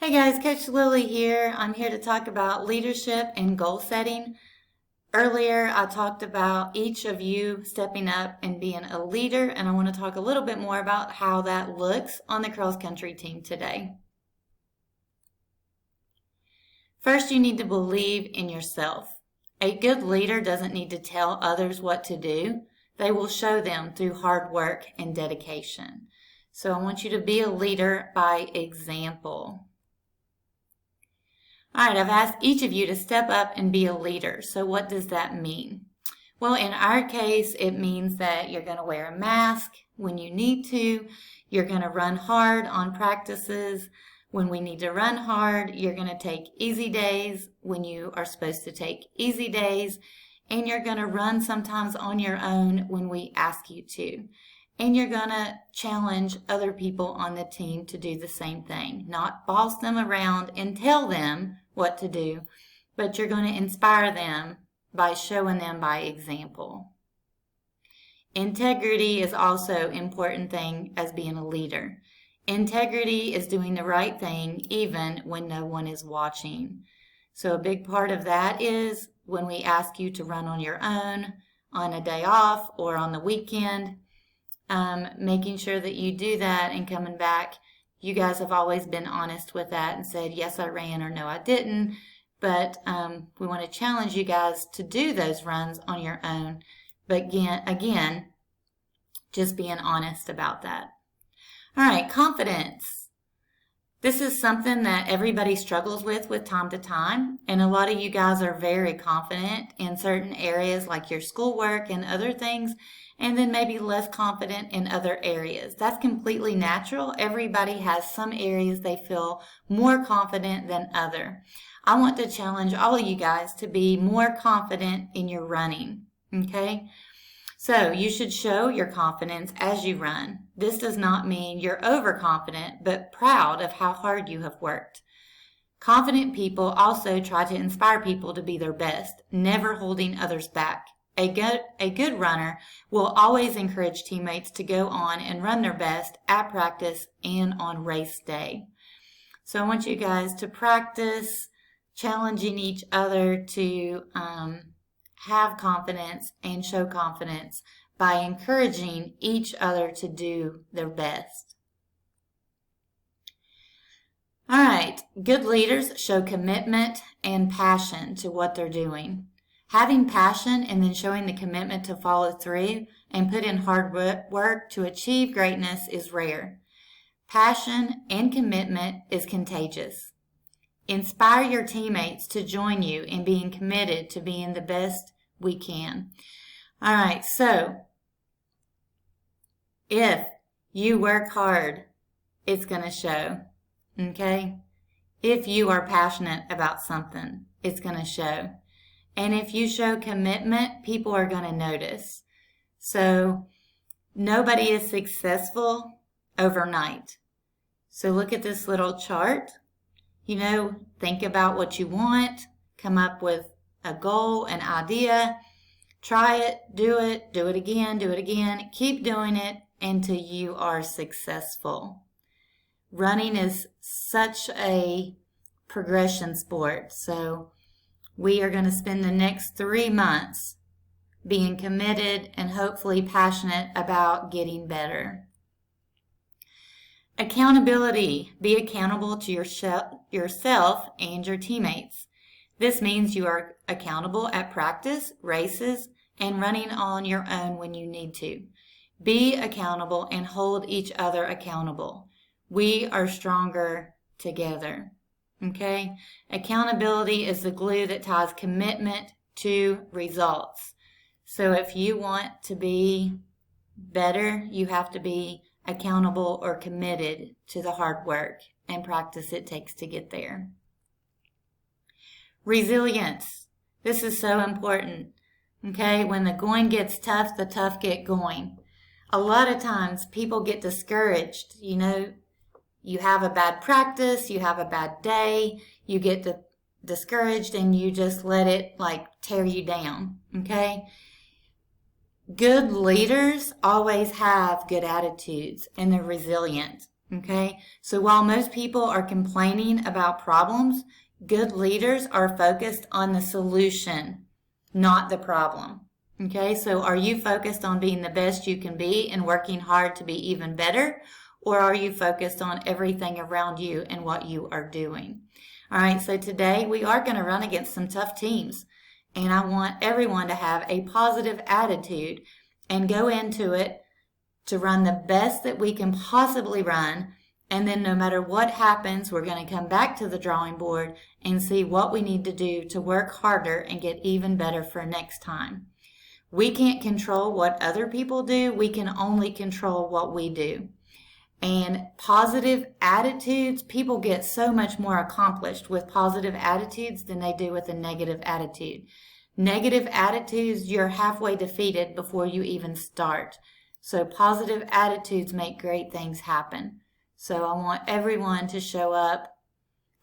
Hey guys, Coach Lily here. I'm here to talk about leadership and goal setting. Earlier, I talked about each of you stepping up and being a leader, and I want to talk a little bit more about how that looks on the cross country team today. First, you need to believe in yourself. A good leader doesn't need to tell others what to do. They will show them through hard work and dedication. So I want you to be a leader by example. All right, I've asked each of you to step up and be a leader. So what does that mean? Well, in our case, it means that you're going to wear a mask when you need to. You're going to run hard on practices when we need to run hard. You're going to take easy days when you are supposed to take easy days. And you're going to run sometimes on your own when we ask you to. And you're going to challenge other people on the team to do the same thing. Not boss them around and tell them what to do, but you're going to inspire them by showing them by example. Integrity is also an important thing as being a leader. Integrity is doing the right thing even when no one is watching. So a big part of that is when we ask you to run on your own, on a day off, or on the weekend, making sure that you do that and coming back. You guys have always been honest with that and said, yes, I ran or no, I didn't. But we want to challenge you guys to do those runs on your own. But again, just being honest about that. All right, confidence. This is something that everybody struggles with time to time. And a lot of you guys are very confident in certain areas like your schoolwork and other things, and then maybe less confident in other areas. That's completely natural. Everybody has some areas they feel more confident than other. I want to challenge all of you guys to be more confident in your running, okay? So you should show your confidence as you run. This does not mean you're overconfident, but proud of how hard you have worked. Confident people also try to inspire people to be their best, never holding others back. A good runner will always encourage teammates to go on and run their best at practice and on race day. So I want you guys to practice challenging each other to have confidence and show confidence by encouraging each other to do their best. All right, good leaders show commitment and passion to what they're doing. Having passion and then showing the commitment to follow through and put in hard work to achieve greatness is rare. Passion and commitment is contagious. Inspire your teammates to join you in being committed to being the best we can. All right, so if you work hard, it's going to show, okay? If you are passionate about something, it's going to show. And if you show commitment, people are going to notice. So nobody is successful overnight. So look at this little chart. Think about what you want, come up with a goal, an idea, try it, do it again, keep doing it until you are successful. Running is such a progression sport, so we are going to spend the next 3 months being committed and hopefully passionate about getting better. Accountability. Be accountable to yourself and your teammates. This means you are accountable at practice, races, and running on your own when you need to. Be accountable and hold each other accountable. We are stronger together. Okay? Accountability is the glue that ties commitment to results. So if you want to be better, you have to be accountable or committed to the hard work and practice it takes to get there. Resilience. This is so important. Okay? When the going gets tough, the tough get going. A lot of times people get discouraged. You have a bad practice, you have a bad day, you get discouraged and you just let it tear you down, okay? Good leaders always have good attitudes and they're resilient, Okay, so while most people are complaining about problems, good leaders are focused on the solution, not the problem. Okay, so are you focused on being the best you can be and working hard to be even better? Or are you focused on everything around you and what you are doing? All right, so today we are going to run against some tough teams. And I want everyone to have a positive attitude and go into it to run the best that we can possibly run. And then no matter what happens, we're going to come back to the drawing board and see what we need to do to work harder and get even better for next time. We can't control what other people do. We can only control what we do. And positive attitudes, people get so much more accomplished with positive attitudes than they do with a negative attitude. Negative attitudes, you're halfway defeated before you even start. So positive attitudes make great things happen. So I want everyone to show up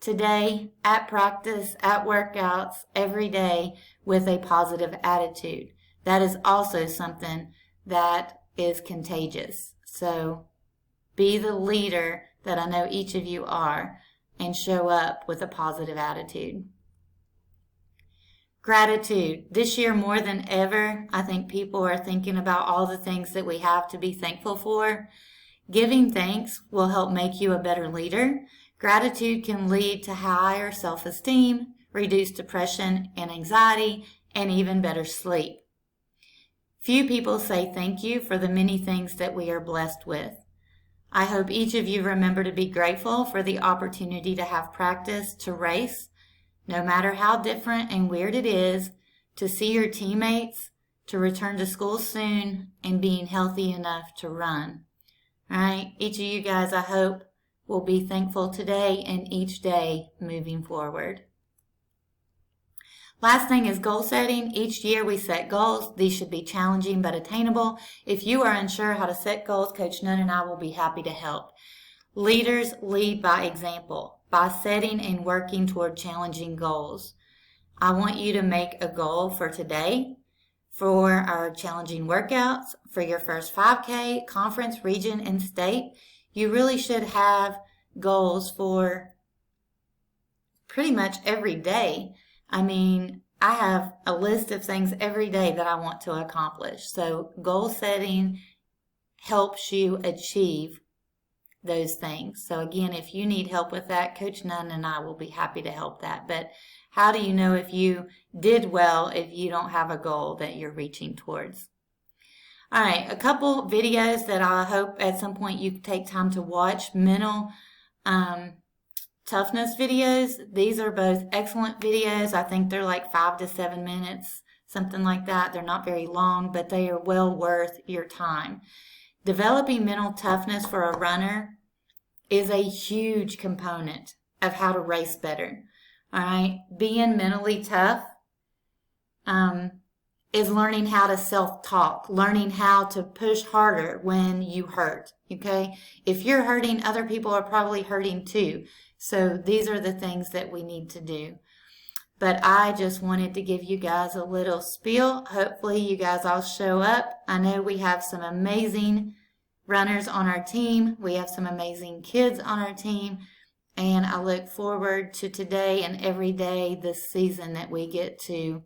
today at practice, at workouts, every day with a positive attitude. That is also something that is contagious. So be the leader that I know each of you are and show up with a positive attitude. Gratitude. This year more than ever, I think people are thinking about all the things that we have to be thankful for. Giving thanks will help make you a better leader. Gratitude can lead to higher self-esteem, reduce depression and anxiety, and even better sleep. Few people say thank you for the many things that we are blessed with. I hope each of you remember to be grateful for the opportunity to have practice, to race, no matter how different and weird it is, to see your teammates, to return to school soon, and being healthy enough to run. All right, each of you guys, I hope, will be thankful today and each day moving forward. Last thing is goal setting. Each year we set goals. These should be challenging but attainable. If you are unsure how to set goals, Coach Nunn and I will be happy to help. Leaders lead by example, by setting and working toward challenging goals. I want you to make a goal for today, for our challenging workouts, for your first 5K, conference, region, and state. You really should have goals for pretty much every day. I mean, I have a list of things every day that I want to accomplish. So goal setting helps you achieve those things. So again, if you need help with that, Coach Nunn and I will be happy to help that. But how do you know if you did well if you don't have a goal that you're reaching towards? All right, a couple videos that I hope at some point you take time to watch. Mental toughness videos. These are both excellent videos. I think they're like 5 to 7 minutes, something like that. They're not very long, but they are well worth your time. Developing mental toughness for a runner is a huge component of how to race better. All right, being mentally tough is learning how to self-talk, learning how to push harder when you hurt. Okay, if you're hurting, other people are probably hurting too. So these are the things that we need to do. But I just wanted to give you guys a little spiel. Hopefully you guys all show up. I know we have some amazing runners on our team. We have some amazing kids on our team. And I look forward to today and every day this season that we get to,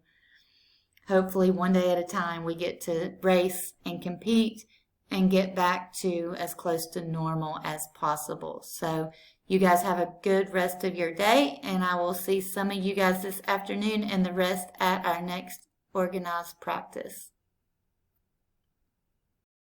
hopefully one day at a time, we get to race and compete and get back to as close to normal as possible. So you guys have a good rest of your day, and I will see some of you guys this afternoon and the rest at our next organized practice.